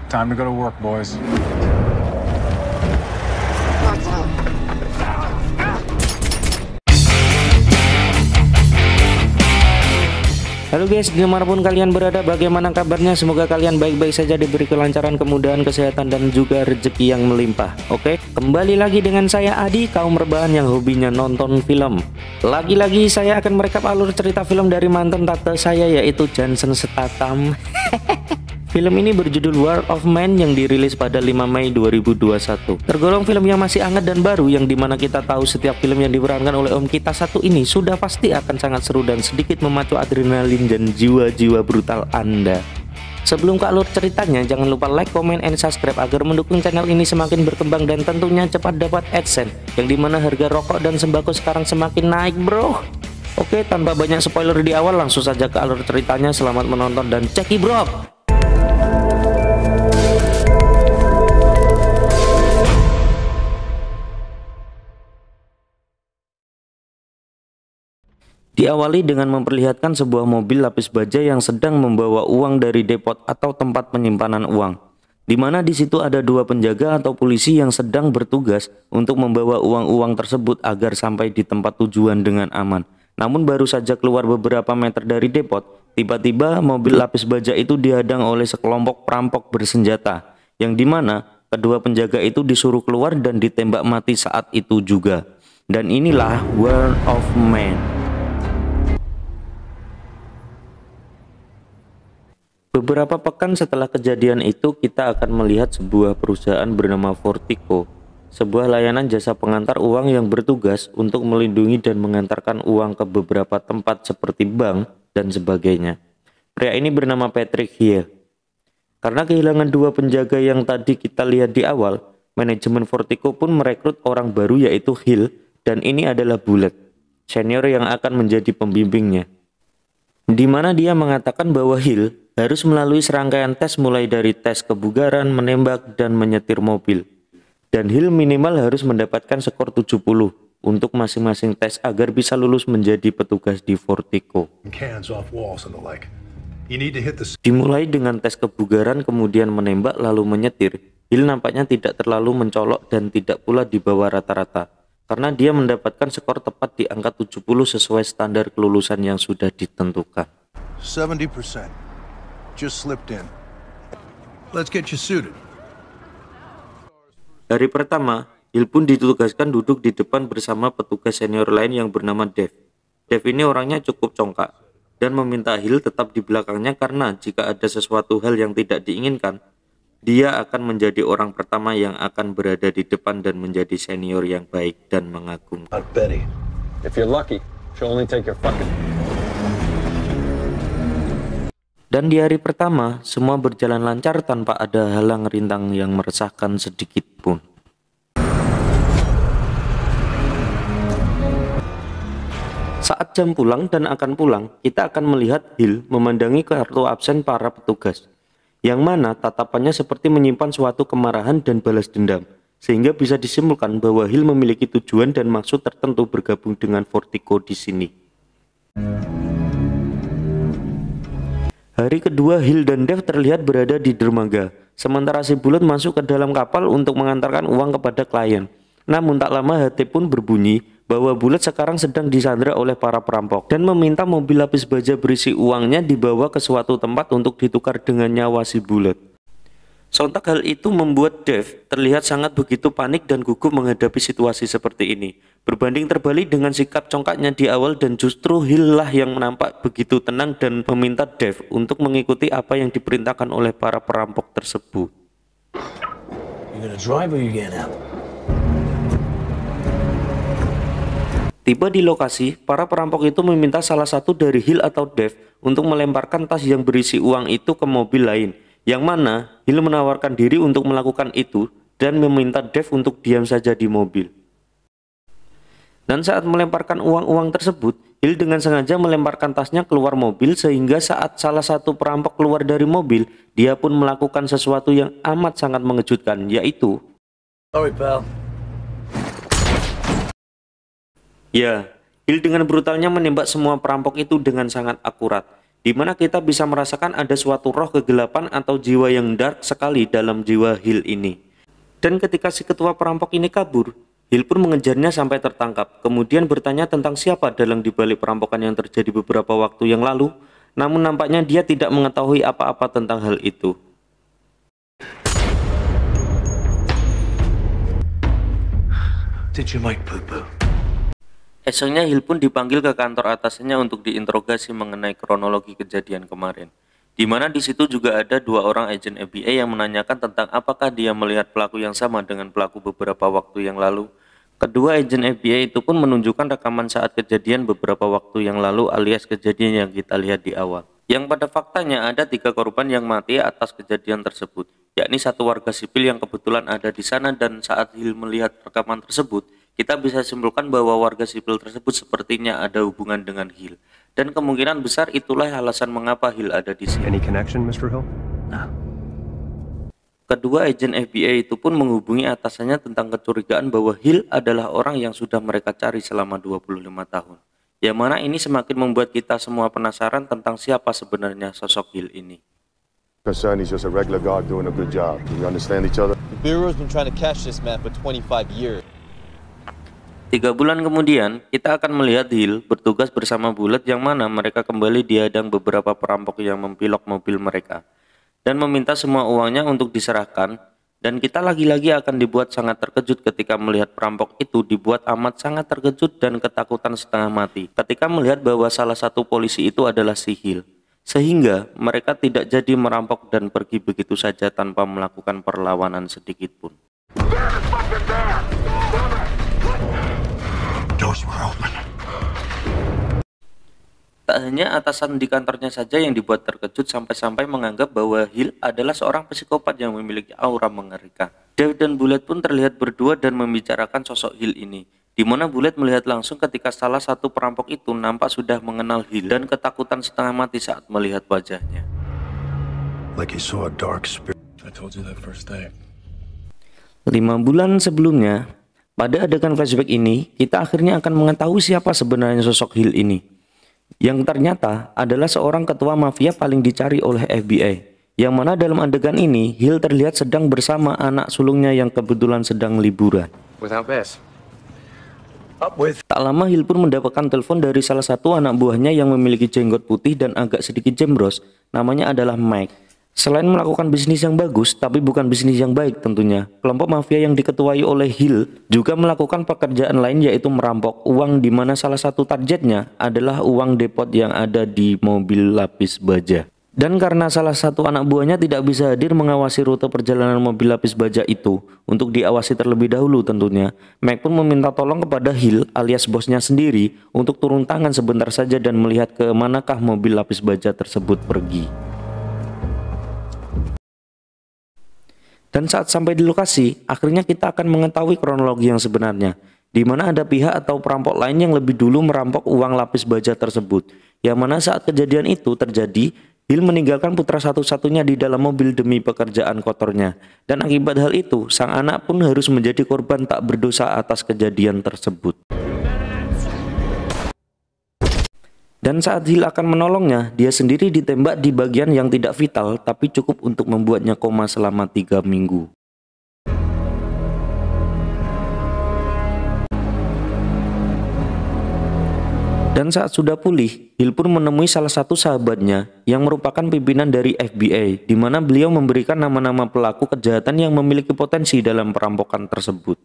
Time to go to work, boys. Halo guys, dimanapun kalian berada, bagaimana kabarnya? Semoga kalian baik-baik saja, diberi kelancaran, kemudahan, kesehatan, dan juga rezeki yang melimpah. Oke, kembali lagi dengan saya Adi, kaum rebahan yang hobinya nonton film. Lagi-lagi saya akan merekap alur cerita film dari mantan tante saya, yaitu Jason Statham. Film ini berjudul War of Man yang dirilis pada 5 Mei 2021. Tergolong film yang masih hangat dan baru, yang dimana kita tahu setiap film yang diperankan oleh om kita satu ini sudah pasti akan sangat seru dan sedikit memacu adrenalin dan jiwa-jiwa brutal Anda. Sebelum ke alur ceritanya, jangan lupa like, comment, and subscribe agar mendukung channel ini semakin berkembang dan tentunya cepat dapat AdSense, yang dimana harga rokok dan sembako sekarang semakin naik bro. Oke, tanpa banyak spoiler di awal, langsung saja ke alur ceritanya. Selamat menonton dan ceki bro. Diawali dengan memperlihatkan sebuah mobil lapis baja yang sedang membawa uang dari depot atau tempat penyimpanan uang, di mana di situ ada dua penjaga atau polisi yang sedang bertugas untuk membawa uang-uang tersebut agar sampai di tempat tujuan dengan aman. Namun baru saja keluar beberapa meter dari depot, tiba-tiba mobil lapis baja itu dihadang oleh sekelompok perampok bersenjata, yang dimana kedua penjaga itu disuruh keluar dan ditembak mati saat itu juga. Dan inilah War of Man. Beberapa pekan setelah kejadian itu, kita akan melihat sebuah perusahaan bernama Fortico, sebuah layanan jasa pengantar uang yang bertugas untuk melindungi dan mengantarkan uang ke beberapa tempat seperti bank dan sebagainya. Pria ini bernama Patrick Hill. Karena kehilangan dua penjaga yang tadi kita lihat di awal, manajemen Fortico pun merekrut orang baru, yaitu Hill, dan ini adalah Bullet, senior yang akan menjadi pembimbingnya. Di mana dia mengatakan bahwa Hill harus melalui serangkaian tes mulai dari tes kebugaran, menembak, dan menyetir mobil. Dan Hill minimal harus mendapatkan skor 70 untuk masing-masing tes agar bisa lulus menjadi petugas di Fortico. Dimulai dengan tes kebugaran, kemudian menembak, lalu menyetir. Hill nampaknya tidak terlalu mencolok dan tidak pula di bawah rata-rata, karena dia mendapatkan skor tepat di angka 70 sesuai standar kelulusan yang sudah ditentukan. 70%. Just slipped in. Let's get you suited. Hari pertama, Hill pun ditugaskan duduk di depan bersama petugas senior lain yang bernama Dave. Dave ini orangnya cukup congkak dan meminta Hill tetap di belakangnya karena jika ada sesuatu hal yang tidak diinginkan, dia akan menjadi orang pertama yang akan berada di depan dan menjadi senior yang baik dan mengagumkan. Betty. If you're lucky, she'll only take your fucking... Dan di hari pertama, semua berjalan lancar tanpa ada halang rintang yang meresahkan sedikit pun. Saat jam pulang dan akan pulang, kita akan melihat Hill memandangi kartu absen para petugas, yang mana tatapannya seperti menyimpan suatu kemarahan dan balas dendam, sehingga bisa disimpulkan bahwa Hill memiliki tujuan dan maksud tertentu bergabung dengan Fortico di sini. Hari kedua, Hill dan Dave terlihat berada di dermaga, sementara si Bullet masuk ke dalam kapal untuk mengantarkan uang kepada klien. Namun tak lama HT pun berbunyi bahwa Bullet sekarang sedang disandra oleh para perampok dan meminta mobil lapis baja berisi uangnya dibawa ke suatu tempat untuk ditukar dengan nyawa si Bullet. Sontak hal itu membuat Dave terlihat sangat begitu panik dan gugup menghadapi situasi seperti ini. Berbanding terbalik dengan sikap congkaknya di awal, dan justru Hill lah yang nampak begitu tenang dan meminta Dave untuk mengikuti apa yang diperintahkan oleh para perampok tersebut. Tiba di lokasi, para perampok itu meminta salah satu dari Hill atau Dave untuk melemparkan tas yang berisi uang itu ke mobil lain, yang mana Hill menawarkan diri untuk melakukan itu dan meminta Dave untuk diam saja di mobil. Dan saat melemparkan uang-uang tersebut, Hill dengan sengaja melemparkan tasnya keluar mobil, sehingga saat salah satu perampok keluar dari mobil, dia pun melakukan sesuatu yang amat sangat mengejutkan, yaitu ya, Hill dengan brutalnya menembak semua perampok itu dengan sangat akurat. di mana kita bisa merasakan ada suatu roh kegelapan atau jiwa yang dark sekali dalam jiwa Hill ini. Dan ketika si ketua perampok ini kabur, Hill pun mengejarnya sampai tertangkap, kemudian bertanya tentang siapa dalang dibalik perampokan yang terjadi beberapa waktu yang lalu, namun nampaknya dia tidak mengetahui apa-apa tentang hal itu. Did you like poo-poo? Esoknya Hill pun dipanggil ke kantor atasannya untuk diinterogasi mengenai kronologi kejadian kemarin, di mana di situ juga ada 2 orang agen FBI yang menanyakan tentang apakah dia melihat pelaku yang sama dengan pelaku beberapa waktu yang lalu. Kedua agen FBI itu pun menunjukkan rekaman saat kejadian beberapa waktu yang lalu alias kejadian yang kita lihat di awal. Yang pada faktanya ada 3 korban yang mati atas kejadian tersebut, yakni 1 warga sipil yang kebetulan ada di sana, dan saat Hill melihat rekaman tersebut, kita bisa simpulkan bahwa warga sipil tersebut sepertinya ada hubungan dengan Hill. Dan kemungkinan besar itulah alasan mengapa Hill ada di sini. Any connection, Mr. Hill? No. Kedua agen FBI itu pun menghubungi atasannya tentang kecurigaan bahwa Hill adalah orang yang sudah mereka cari selama 25 tahun. Yang mana ini semakin membuat kita semua penasaran tentang siapa sebenarnya sosok Hill ini. Concerned he's just a regular guard doing a good job. Do we understand each other? The Bureau's been trying to catch this man for 25 years. 3 bulan kemudian, kita akan melihat Hill bertugas bersama Bullet, yang mana mereka kembali dihadang beberapa perampok yang mempilok mobil mereka dan meminta semua uangnya untuk diserahkan. Dan kita lagi-lagi akan dibuat sangat terkejut ketika melihat perampok itu dibuat amat sangat terkejut dan ketakutan setengah mati ketika melihat bahwa salah satu polisi itu adalah si Hill, sehingga mereka tidak jadi merampok dan pergi begitu saja tanpa melakukan perlawanan sedikit pun. Doors were open. Tak hanya atasan di kantornya saja yang dibuat terkejut sampai-sampai menganggap bahwa Hill adalah seorang psikopat yang memiliki aura mengerikan. Dave dan Bullet pun terlihat berdua dan membicarakan sosok Hill ini, di mana Bullet melihat langsung ketika salah satu perampok itu nampak sudah mengenal Hill dan ketakutan setengah mati saat melihat wajahnya. Like he saw a dark spirit. I told you that first day. 5 bulan sebelumnya, pada adegan flashback ini, kita akhirnya akan mengetahui siapa sebenarnya sosok Hill ini, yang ternyata adalah seorang ketua mafia paling dicari oleh FBI, yang mana dalam adegan ini Hill terlihat sedang bersama anak sulungnya yang kebetulan sedang liburan. Without Bess. Tak lama Hill pun mendapatkan telepon dari salah satu anak buahnya yang memiliki jenggot putih dan agak sedikit jembros, namanya adalah Mike. Selain melakukan bisnis yang bagus, tapi bukan bisnis yang baik tentunya, kelompok mafia yang diketuai oleh Hill juga melakukan pekerjaan lain, yaitu merampok uang, di mana salah satu targetnya adalah uang depot yang ada di mobil lapis baja. Dan karena salah satu anak buahnya tidak bisa hadir mengawasi rute perjalanan mobil lapis baja itu, untuk diawasi terlebih dahulu tentunya, Mike pun meminta tolong kepada Hill alias bosnya sendiri untuk turun tangan sebentar saja dan melihat ke manakah mobil lapis baja tersebut pergi. Dan saat sampai di lokasi, akhirnya kita akan mengetahui kronologi yang sebenarnya, di mana ada pihak atau perampok lain yang lebih dulu merampok uang lapis baja tersebut, yang mana saat kejadian itu terjadi, Hill meninggalkan putra satu-satunya di dalam mobil demi pekerjaan kotornya, dan akibat hal itu, sang anak pun harus menjadi korban tak berdosa atas kejadian tersebut. Dan saat Hill akan menolongnya, dia sendiri ditembak di bagian yang tidak vital, tapi cukup untuk membuatnya koma selama 3 minggu. Dan saat sudah pulih, Hill pun menemui salah satu sahabatnya yang merupakan pimpinan dari FBI, di mana beliau memberikan nama-nama pelaku kejahatan yang memiliki potensi dalam perampokan tersebut.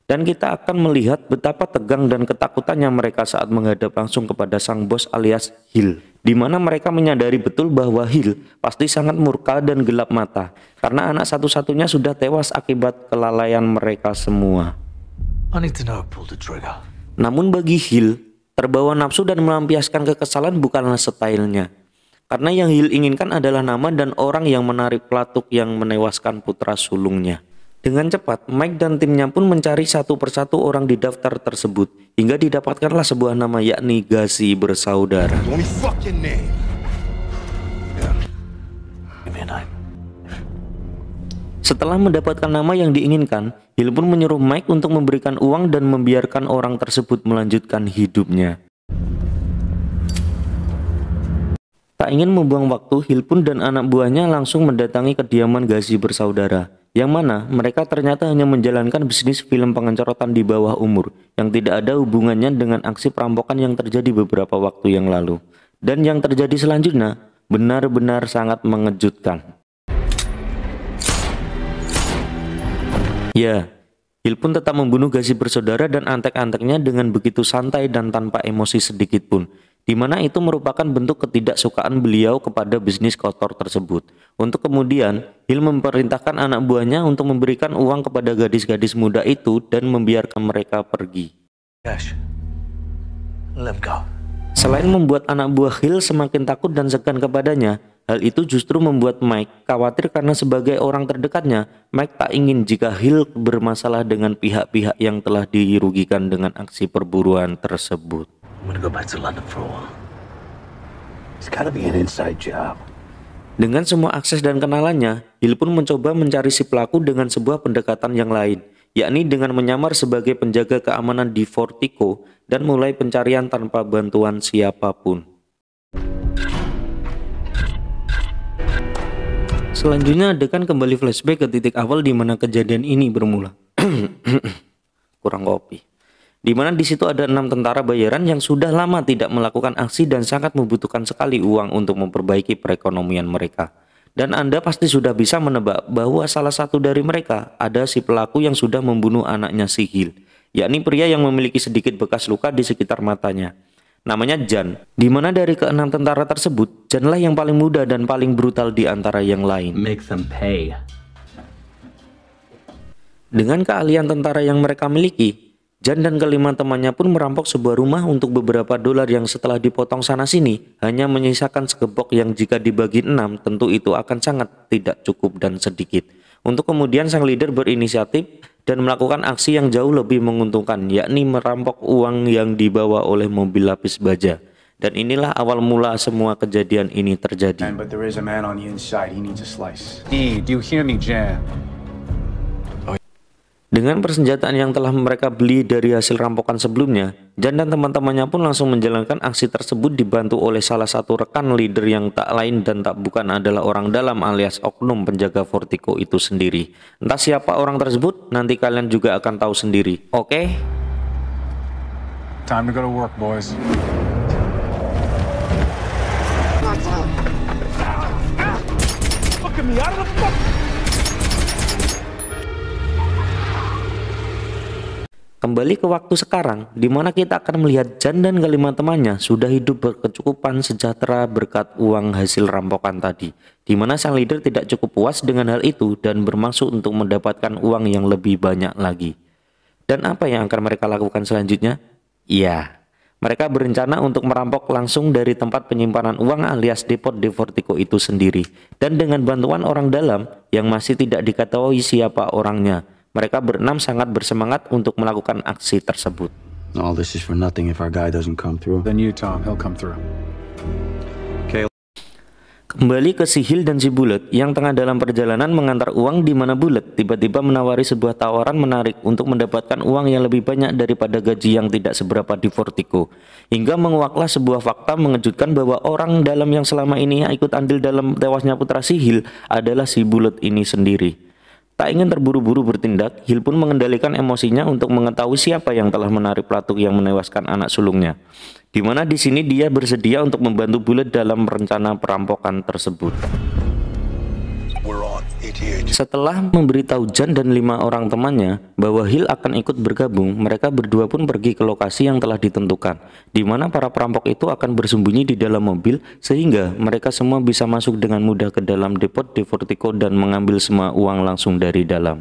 Dan kita akan melihat betapa tegang dan ketakutannya mereka saat menghadap langsung kepada sang bos alias Hill, di mana mereka menyadari betul bahwa Hill pasti sangat murka dan gelap mata karena anak satu-satunya sudah tewas akibat kelalaian mereka semua. I need to know who pulled the trigger. Namun bagi Hill, terbawa nafsu dan melampiaskan kekesalan bukanlah stylenya, karena yang Hill inginkan adalah nama dan orang yang menarik pelatuk yang menewaskan putra sulungnya. Dengan cepat, Mike dan timnya pun mencari satu persatu orang di daftar tersebut, hingga didapatkanlah sebuah nama, yakni Gacy bersaudara. Setelah mendapatkan nama yang diinginkan, Hill pun menyuruh Mike untuk memberikan uang dan membiarkan orang tersebut melanjutkan hidupnya. Tak ingin membuang waktu, Hill pun dan anak buahnya langsung mendatangi kediaman Gacy bersaudara, yang mana mereka ternyata hanya menjalankan bisnis film pengencorotan di bawah umur, yang tidak ada hubungannya dengan aksi perampokan yang terjadi beberapa waktu yang lalu. Dan yang terjadi selanjutnya benar-benar sangat mengejutkan. Ya, Hill pun tetap membunuh Gacy bersaudara dan antek-anteknya dengan begitu santai dan tanpa emosi sedikit pun, di mana itu merupakan bentuk ketidaksukaan beliau kepada bisnis kotor tersebut. Untuk kemudian, Hill memerintahkan anak buahnya untuk memberikan uang kepada gadis-gadis muda itu dan membiarkan mereka pergi. Cash. Let go. Selain membuat anak buah Hill semakin takut dan segan kepadanya, hal itu justru membuat Mike khawatir karena sebagai orang terdekatnya, Mike tak ingin jika Hill bermasalah dengan pihak-pihak yang telah dirugikan dengan aksi perburuan tersebut. I'm gonna go back to London for a while. It's gotta be an inside job. Dengan semua akses dan kenalannya, Hill pun mencoba mencari si pelaku dengan sebuah pendekatan yang lain, yakni dengan menyamar sebagai penjaga keamanan di Vertigo dan mulai pencarian tanpa bantuan siapapun. Selanjutnya adegan kembali flashback ke titik awal di mana kejadian ini bermula. Kurang kopi. Di mana di situ ada 6 tentara bayaran yang sudah lama tidak melakukan aksi dan sangat membutuhkan sekali uang untuk memperbaiki perekonomian mereka. Dan Anda pasti sudah bisa menebak bahwa salah satu dari mereka ada si pelaku yang sudah membunuh anaknya si Hill, yakni pria yang memiliki sedikit bekas luka di sekitar matanya. Namanya Jan, di mana dari ke-6 tentara tersebut, Jan lah yang paling muda dan paling brutal di antara yang lain. Make them pay. Dengan keahlian tentara yang mereka miliki, Jan dan kelima temannya pun merampok sebuah rumah untuk beberapa dolar yang setelah dipotong sana-sini hanya menyisakan segepok yang jika dibagi 6 tentu itu akan sangat tidak cukup dan sedikit. Untuk kemudian sang leader berinisiatif dan melakukan aksi yang jauh lebih menguntungkan, yakni merampok uang yang dibawa oleh mobil lapis baja. Dan inilah awal mula semua kejadian ini terjadi. But there is a man on the inside. He needs a slice. Do you hear me, Jan? Dengan persenjataan yang telah mereka beli dari hasil rampokan sebelumnya, Jan dan teman-temannya pun langsung menjalankan aksi tersebut dibantu oleh salah satu rekan leader yang tak lain dan tak bukan adalah orang dalam alias oknum penjaga Vertigo itu sendiri. Entah siapa orang tersebut, nanti kalian juga akan tahu sendiri. Oke? Time to go to work, boys. Kembali ke waktu sekarang, di mana kita akan melihat Jan dan kelima temannya sudah hidup berkecukupan sejahtera berkat uang hasil rampokan tadi. Di mana sang leader tidak cukup puas dengan hal itu dan bermaksud untuk mendapatkan uang yang lebih banyak lagi. Dan apa yang akan mereka lakukan selanjutnya? Ya, mereka berencana untuk merampok langsung dari tempat penyimpanan uang alias depot di Vertigo itu sendiri. Dan dengan bantuan orang dalam yang masih tidak diketahui siapa orangnya, mereka berenam sangat bersemangat untuk melakukan aksi tersebut. All this is for nothing if our guy doesn't come through. Then you, Tom. He'll come through. Kembali ke si Hill dan si Bullet yang tengah dalam perjalanan mengantar uang, di mana Bullet tiba-tiba menawari sebuah tawaran menarik untuk mendapatkan uang yang lebih banyak daripada gaji yang tidak seberapa di Vertigo. Hingga menguaklah sebuah fakta mengejutkan bahwa orang dalam yang selama ini ikut andil dalam tewasnya putra si Hill adalah si Bullet ini sendiri. Tak ingin terburu-buru bertindak, Hill pun mengendalikan emosinya untuk mengetahui siapa yang telah menarik pelatuk yang menewaskan anak sulungnya. Di mana di sini dia bersedia untuk membantu Bullet dalam rencana perampokan tersebut. Setelah memberitahu Jan dan 5 orang temannya bahwa Hill akan ikut bergabung, mereka berdua pun pergi ke lokasi yang telah ditentukan, di mana para perampok itu akan bersembunyi di dalam mobil sehingga mereka semua bisa masuk dengan mudah ke dalam depot di Vertigo dan mengambil semua uang langsung dari dalam.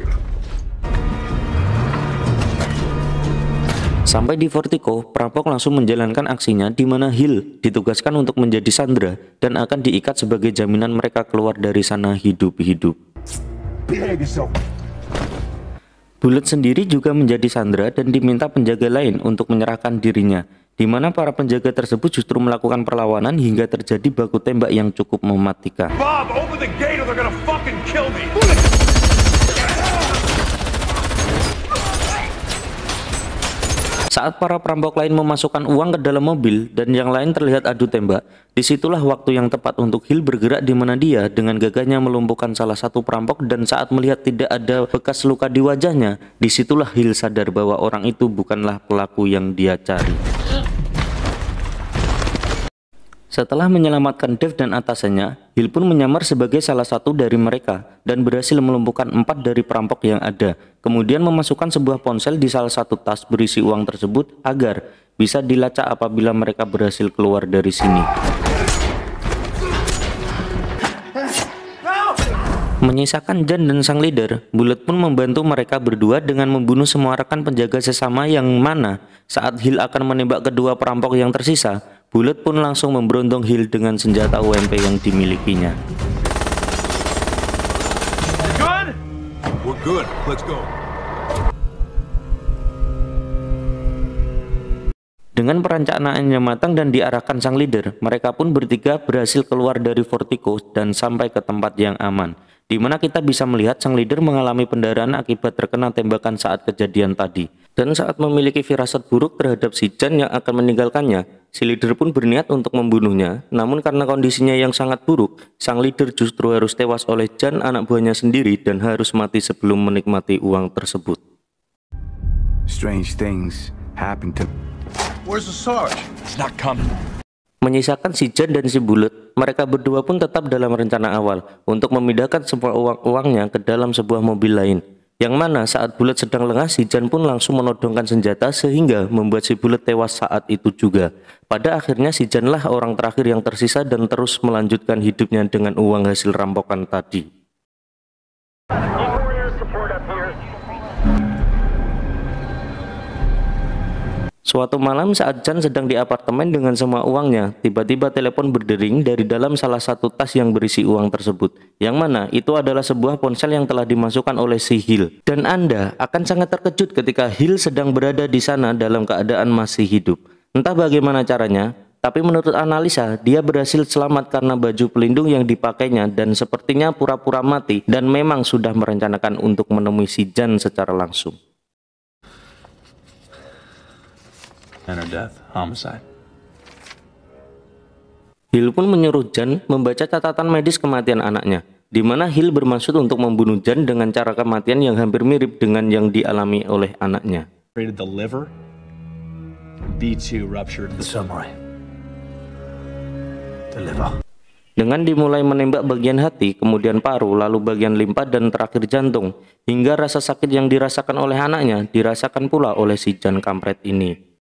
Sampai di Vertigo, perampok langsung menjalankan aksinya di mana Hill ditugaskan untuk menjadi sandera dan akan diikat sebagai jaminan mereka keluar dari sana hidup-hidup. Bullet sendiri juga menjadi sandera dan diminta penjaga lain untuk menyerahkan dirinya, di mana para penjaga tersebut justru melakukan perlawanan hingga terjadi baku tembak yang cukup mematikan. Bob, open the gate or they're gonna fucking kill me. Saat para perampok lain memasukkan uang ke dalam mobil dan yang lain terlihat adu tembak, disitulah waktu yang tepat untuk Hill bergerak di mana dia dengan gagahnya melumpuhkan salah satu perampok, dan saat melihat tidak ada bekas luka di wajahnya, disitulah Hill sadar bahwa orang itu bukanlah pelaku yang dia cari. Setelah menyelamatkan Dave dan atasannya, Hill pun menyamar sebagai salah satu dari mereka dan berhasil melumpuhkan 4 dari perampok yang ada. Kemudian memasukkan sebuah ponsel di salah satu tas berisi uang tersebut agar bisa dilacak apabila mereka berhasil keluar dari sini. Menyisakan Jan dan sang leader, Bullet pun membantu mereka berdua dengan membunuh semua rekan penjaga sesama, yang mana saat Hill akan menembak kedua perampok yang tersisa, Bullet pun langsung memberondong Hill dengan senjata UMP yang dimilikinya. We're good. Let's go. Dengan perencanaan yang matang dan diarahkan sang leader, mereka pun bertiga berhasil keluar dari Vertigo dan sampai ke tempat yang aman, di mana kita bisa melihat sang leader mengalami pendarahan akibat terkena tembakan saat kejadian tadi. Dan saat memiliki firasat buruk terhadap si Jan yang akan meninggalkannya, si leader pun berniat untuk membunuhnya. Namun karena kondisinya yang sangat buruk, sang leader justru harus tewas oleh Jan, anak buahnya sendiri, dan harus mati sebelum menikmati uang tersebut. Strange things happen to... Where's the Sarge? He's not coming. Menyisakan si Jan dan si Bullet, mereka berdua pun tetap dalam rencana awal untuk memindahkan semua uang-uangnya ke dalam sebuah mobil lain. Yang mana saat Bullet sedang lengah, si Jan pun langsung menodongkan senjata sehingga membuat si Bullet tewas saat itu juga. Pada akhirnya si Jan lah orang terakhir yang tersisa dan terus melanjutkan hidupnya dengan uang hasil rampokan tadi. Suatu malam saat Jan sedang di apartemen dengan semua uangnya, tiba-tiba telepon berdering dari dalam salah satu tas yang berisi uang tersebut, yang mana itu adalah sebuah ponsel yang telah dimasukkan oleh si Hill. Dan Anda akan sangat terkejut ketika Hill sedang berada di sana dalam keadaan masih hidup. Entah bagaimana caranya, tapi menurut analisa, dia berhasil selamat karena baju pelindung yang dipakainya dan sepertinya pura-pura mati dan memang sudah merencanakan untuk menemui si Jan secara langsung. Manner death, homicide. Hill pun menyuruh Jan membaca catatan medis kematian anaknya, di mana Hill bermaksud untuk membunuh Jan dengan cara kematian yang hampir mirip dengan yang dialami oleh anaknya. Raided the liver. B2 ruptured The summary. The liver. Dengan dimulai menembak bagian hati, kemudian paru, lalu bagian limpa, dan terakhir jantung, hingga rasa sakit yang dirasakan oleh anaknya dirasakan pula oleh si Jan kampret ini.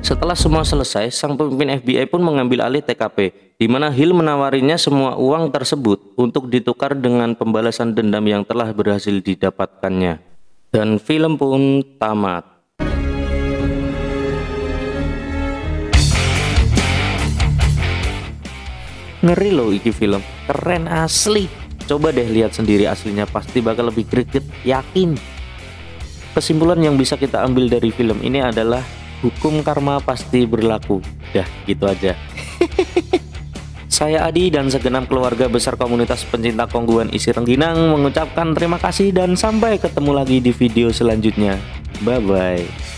Setelah semua selesai, sang pemimpin FBI pun mengambil alih TKP, di mana Hill menawarinya semua uang tersebut untuk ditukar dengan pembalasan dendam yang telah berhasil didapatkannya. Dan film pun tamat. Ngeri loh iki film, keren asli. Coba deh lihat sendiri aslinya, pasti bakal lebih greget, yakin. Kesimpulan yang bisa kita ambil dari film ini adalah hukum karma pasti berlaku. Dah, gitu aja. Saya Adi dan segenap keluarga besar komunitas pencinta kongguan isi rengginang mengucapkan terima kasih dan sampai ketemu lagi di video selanjutnya. Bye-bye.